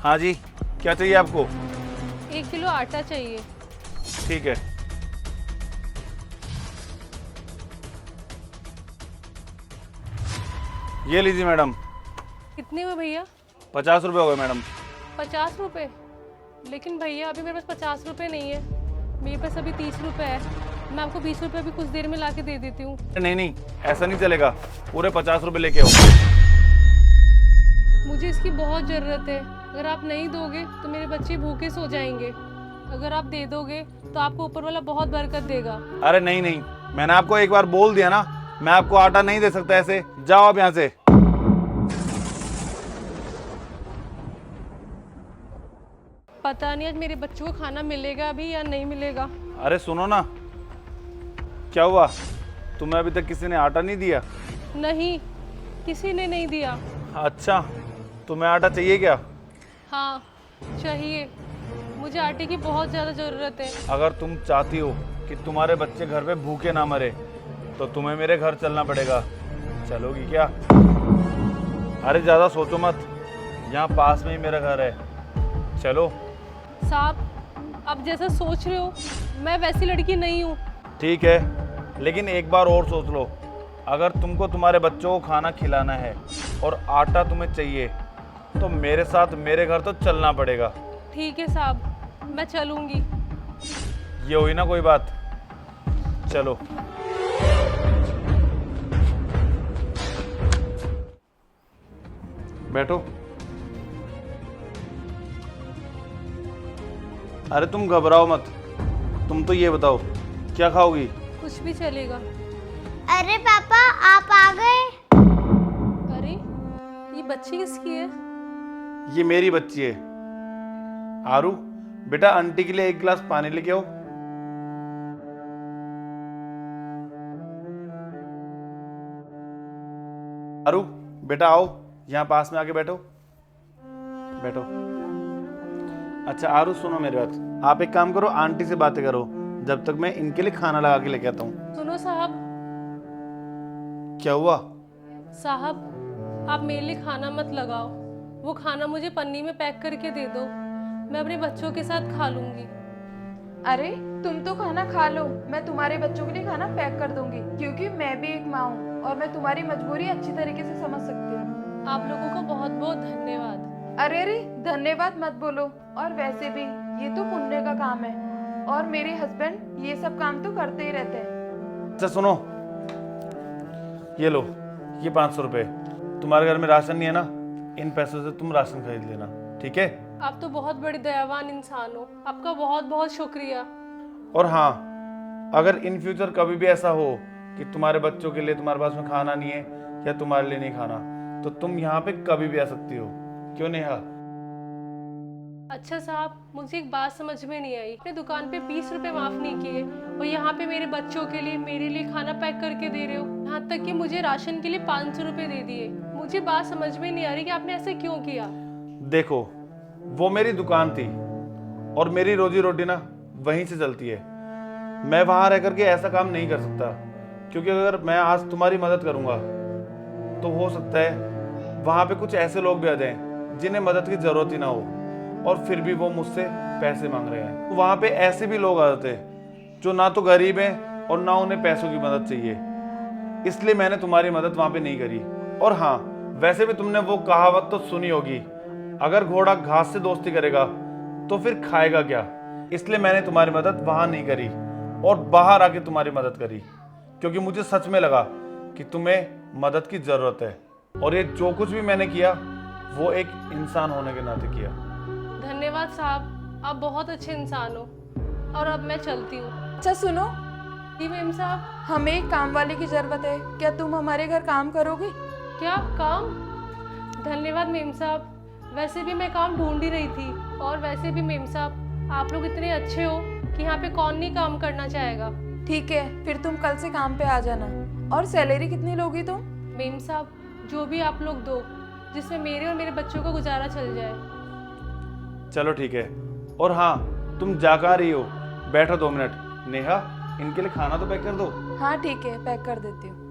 हाँ जी, क्या चाहिए आपको? 1 किलो आटा चाहिए। ठीक है। ये लीजिए मैडम। कितने हुए भैया? 50 रुपये हो गए मैडम। 50 रुपये? लेकिन भैया अभी मेरे पास 50 रुपये नहीं है, मेरे पास अभी 30 रुपये है। मैं आपको 20 रुपये अभी कुछ देर में ला के दे देती हूँ। नहीं नहीं, ऐसा नहीं चलेगा, पूरे 50 रुपये लेके आओ। मुझे इसकी बहुत ज़रूरत है, अगर आप नहीं दोगे तो मेरे बच्चे भूखे सो जाएंगे। अगर आप दे दोगे तो आपको ऊपर वाला बहुत बरकत देगा। अरे नहीं नहीं, मैंने आपको एक बार बोल दिया ना, मैं आपको आटा नहीं दे सकता ऐसे। जाओ आप यहाँ से। पता नहीं आज मेरे बच्चों को खाना मिलेगा अभी या नहीं मिलेगा। अरे सुनो ना, क्या हुआ? तुम्हें अभी तक किसी ने आटा नहीं दिया? नहीं, किसी ने नहीं दिया। अच्छा, तुम्हें आटा चाहिए क्या? हाँ चाहिए, मुझे आटे की बहुत ज़्यादा ज़रूरत है। अगर तुम चाहती हो कि तुम्हारे बच्चे घर पे भूखे ना मरे तो तुम्हें मेरे घर चलना पड़ेगा। चलोगी क्या? अरे ज़्यादा सोचो मत, यहाँ पास में ही मेरा घर है, चलो। साहब आप जैसा सोच रहे हो मैं वैसी लड़की नहीं हूँ। ठीक है, लेकिन एक बार और सोच लो, अगर तुमको तुम्हारे बच्चों को खाना खिलाना है और आटा तुम्हें चाहिए तो मेरे साथ मेरे घर तो चलना पड़ेगा। ठीक है साहब, मैं चलूँगी। ये हुई ना कोई बात? चलो। बैठो। अरे तुम घबराओ मत, तुम तो ये बताओ क्या खाओगी? कुछ भी चलेगा। अरे पापा आप आ गए। अरे ये बच्ची किसकी है? ये मेरी बच्ची है। आरू बेटा, आंटी के लिए एक गिलास पानी लेके आओ। आरू बेटा आओ, यहाँ पास में आके बैठो। बैठो। अच्छा आरू सुनो मेरी बात, आप एक काम करो, आंटी से बातें करो जब तक मैं इनके लिए खाना लगा के लेके आता हूँ। सुनो साहब। क्या हुआ? साहब आप मेरे लिए खाना मत लगाओ, वो खाना मुझे पन्नी में पैक करके दे दो, मैं अपने बच्चों के साथ खा लूँगी। अरे तुम तो खाना खा लो, मैं तुम्हारे बच्चों के लिए खाना पैक कर दूंगी, क्योंकि मैं भी एक माँ हूँ और मैं तुम्हारी मजबूरी अच्छी तरीके से समझ सकती हूँ। आप लोगों को बहुत बहुत धन्यवाद। अरे अरे धन्यवाद मत बोलो, और वैसे भी ये तो पुण्य का काम है और मेरे हस्बैंड ये सब काम तो करते ही रहते हैं। अच्छा सुनो, ये लो, ये 500 रुपये। तुम्हारे घर में राशन नहीं है ना, इन पैसों से तुम राशन खरीद लेना, ठीक है? आप तो बहुत बड़े दयावान इंसान हो, आपका बहुत बहुत शुक्रिया। और हाँ, अगर इन फ्यूचर कभी भी ऐसा हो कि तुम्हारे बच्चों के लिए तुम्हारे पास में खाना नहीं है या तुम्हारे लिए नहीं खाना, तो तुम यहाँ पे कभी भी आ सकती हो। क्यों नेहा? अच्छा साहब, मुझे एक बात समझ में नहीं आई, अपने दुकान पे 20 रुपए माफ नहीं किए और यहाँ पे मेरे बच्चों के लिए मेरे लिए खाना पैक करके दे रहे हो, यहाँ तक कि मुझे राशन के लिए 500 रुपए दे दिए। मुझे बात समझ में नहीं आ रही कि आपने ऐसे क्यों किया। देखो, वो मेरी दुकान थी और मेरी रोजी रोटी ना वहीं से चलती है। मैं वहां रह करके ऐसा काम नहीं कर सकता, क्योंकि अगर मैं आज तुम्हारी मदद करूंगा तो हो सकता है वहां पे कुछ ऐसे लोग भी आ जाएं जिन्हें मदद की जरूरत ही ना हो और फिर भी वो मुझसे पैसे मांग रहे हैं। तो वहां पे ऐसे भी लोग आ जाते हैं जो ना तो गरीब हैं और ना उन्हें पैसों की मदद चाहिए, इसलिए मैंने तुम्हारी मदद वहां पे नहीं करी। और हाँ, वैसे भी तुमने वो कहावत तो सुनी होगी, अगर घोड़ा घास से दोस्ती करेगा तो फिर खाएगा क्या। इसलिए मैंने तुम्हारी मदद वहां नहीं करी और बाहर आके तुम्हारी मदद करी, क्योंकि मुझे सच में लगा कि तुम्हें मदद की जरूरत है। और ये जो कुछ भी मैंने किया वो एक इंसान होने के नाते किया। धन्यवाद साहब, आप बहुत अच्छे इंसान हो। और अब मैं चलती हूँ। अच्छा सुनो, जी मेम साहब। हमें एक काम वाले की जरूरत है, क्या तुम हमारे घर काम करोगी? क्या काम? धन्यवाद मेम साहब, वैसे भी मैं काम ढूंढ ही रही थी। और वैसे भी मेम साहब, आप लोग इतने अच्छे हो कि यहाँ पे कौन नहीं काम करना चाहेगा। ठीक है, फिर तुम कल से काम पे आ जाना। और सैलरी कितनी लोगी तुम? मेम साहब, जो भी आप लोग दो, जिसमें मेरे और मेरे बच्चों का गुजारा चल जाए। चलो ठीक है। और हाँ, तुम जा कहाँ रही हो? बैठो 2 मिनट। नेहा, इनके लिए खाना तो पैक कर दो। हाँ ठीक है, पैक कर देती हूँ।